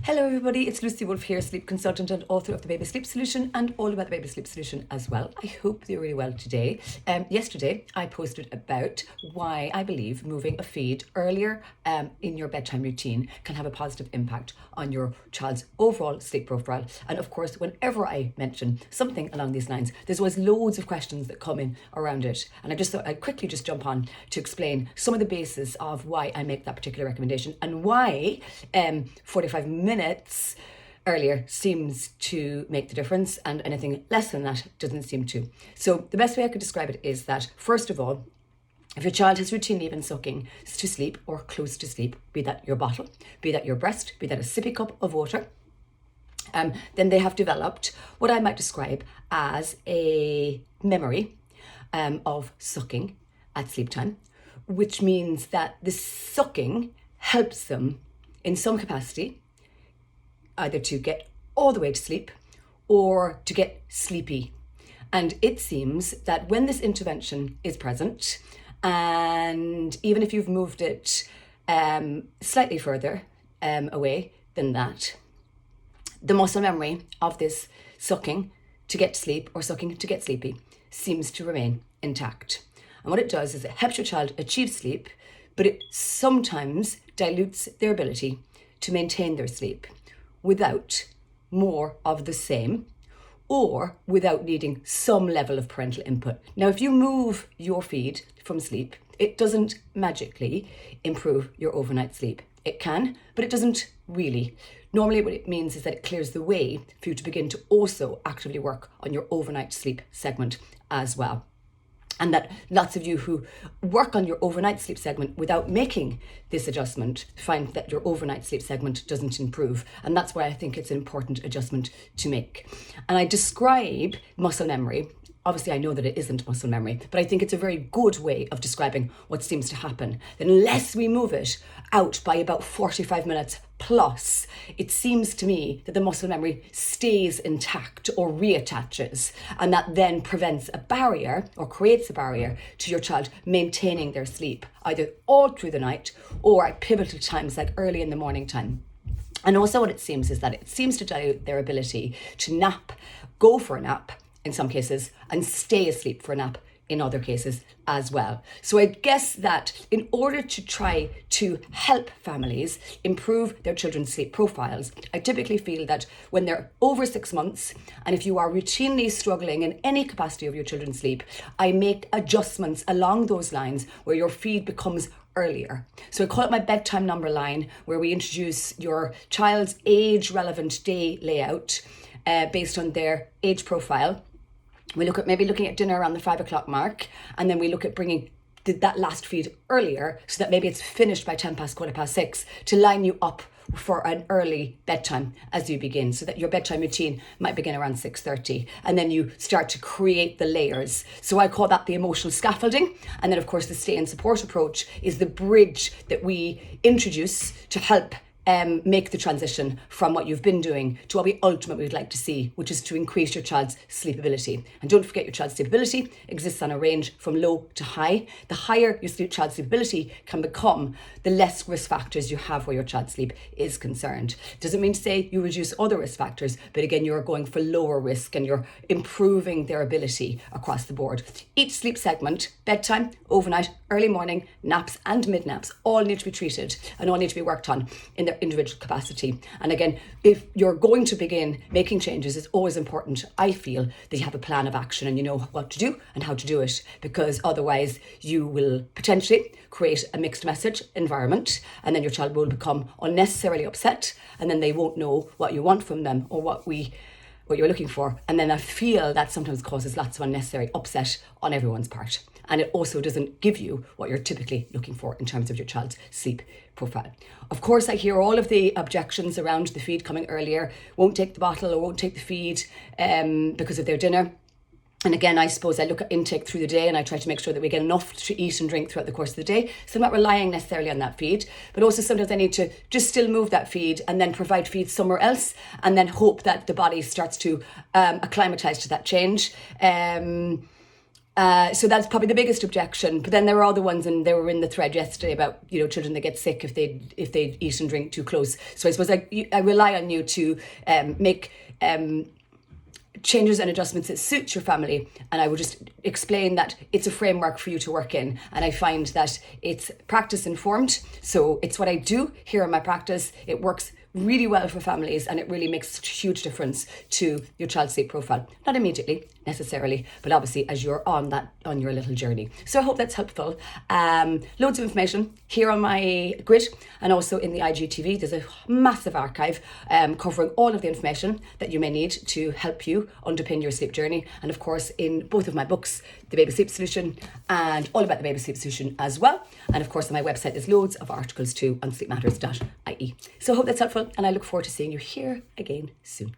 Hello everybody, it's Lucy Wolfe here, sleep consultant and author of The Baby Sleep Solution and all about the baby sleep solution as well. I hope you're really well today. Yesterday I posted about why I believe moving a feed earlier in your bedtime routine can have a positive impact on your child's overall sleep profile. And of course, whenever I mention something along these lines, there's always loads of questions that come in around it. And I just thought I'd quickly just jump on to explain some of the basis of why I make that particular recommendation and why 45 minutes earlier seems to make the difference, and anything less than that doesn't seem to. So the best way I could describe it is that, first of all, if your child has routinely been sucking to sleep or close to sleep, be that your bottle, be that your breast, be that a sippy cup of water, then they have developed what I might describe as a memory of sucking at sleep time, which means that the sucking helps them in some capacity either to get all the way to sleep or to get sleepy. And it seems that when this intervention is present, and even if you've moved it slightly further away than that, the muscle memory of this sucking to get to sleep or sucking to get sleepy seems to remain intact. And what it does is it helps your child achieve sleep, but it sometimes dilutes their ability to maintain their sleep without more of the same or without needing some level of parental input. Now, if you move your feed from sleep, it doesn't magically improve your overnight sleep. It can, but it doesn't really. Normally what it means is that it clears the way for you to begin to also actively work on your overnight sleep segment as well. And that lots of you who work on your overnight sleep segment without making this adjustment find that your overnight sleep segment doesn't improve. And that's why I think it's an important adjustment to make. And I describe muscle memory. Obviously, I know that it isn't muscle memory, but I think it's a very good way of describing what seems to happen. Unless we move it out by about 45 minutes plus, it seems to me that the muscle memory stays intact or reattaches, and that then prevents a barrier or creates a barrier to your child maintaining their sleep, either all through the night or at pivotal times like early in the morning time. And also what it seems is that it seems to dilute their ability to nap, go for a nap, in some cases, and stay asleep for a nap in other cases as well. So I guess that in order to try to help families improve their children's sleep profiles, I typically feel that when they're over 6 months, and if you are routinely struggling in any capacity of your children's sleep, I make adjustments along those lines where your feed becomes earlier. So I call it my bedtime number line, where we introduce your child's age-relevant day layout based on their age profile. We look at maybe looking at dinner around the 5 o'clock mark, and then we look at bringing that last feed earlier so that maybe it's finished by 10 past, 6:15 to line you up for an early bedtime as you begin, so that your bedtime routine might begin around 6:30, and then you start to create the layers. So I call that the emotional scaffolding. And then of course the stay and support approach is the bridge that we introduce to help make the transition from what you've been doing to what we ultimately would like to see, which is to increase your child's sleepability. And don't forget, your child's sleepability exists on a range from low to high. The higher your child's sleepability can become, the less risk factors you have where your child's sleep is concerned. Doesn't mean to say you reduce other risk factors, but again, you're going for lower risk and you're improving their ability across the board. Each sleep segment, bedtime, overnight, early morning, naps and mid-naps, all need to be treated and all need to be worked on in their individual capacity. And again, if you're going to begin making changes, it's always important, I feel, that you have a plan of action and you know what to do and how to do it, because otherwise you will potentially create a mixed message environment, and then your child will become unnecessarily upset, and then they won't know what you want from them or what you're looking for. And then I feel that sometimes causes lots of unnecessary upset on everyone's part. And it also doesn't give you what you're typically looking for in terms of your child's sleep profile. Of course, I hear all of the objections around the feed coming earlier, won't take the bottle or won't take the feed because of their dinner. And again, I suppose I look at intake through the day and I try to make sure that we get enough to eat and drink throughout the course of the day. So I'm not relying necessarily on that feed, but also sometimes I need to just still move that feed and then provide feed somewhere else, and then hope that the body starts to acclimatise to that change. So that's probably the biggest objection. But then there are other ones, and they were in the thread yesterday about, you know, children that get sick if they eat and drink too close. So I suppose I rely on you to make changes and adjustments that suit your family, and I would just explain that it's a framework for you to work in, and I find that it's practice informed. So it's what I do here in my practice. It works really well for families, and it really makes a huge difference to your child's sleep profile. Not immediately necessarily, but obviously as you're on your little journey. So I hope that's helpful. Loads of information here on my grid, and also in the IGTV. There's a massive archive covering all of the information that you may need to help you underpin your sleep journey. And of course, in both of my books, The Baby Sleep Solution and All About the Baby Sleep Solution as well. And of course, on my website, there's loads of articles too on sleepmatters.ie. So I hope that's helpful, and I look forward to seeing you here again soon.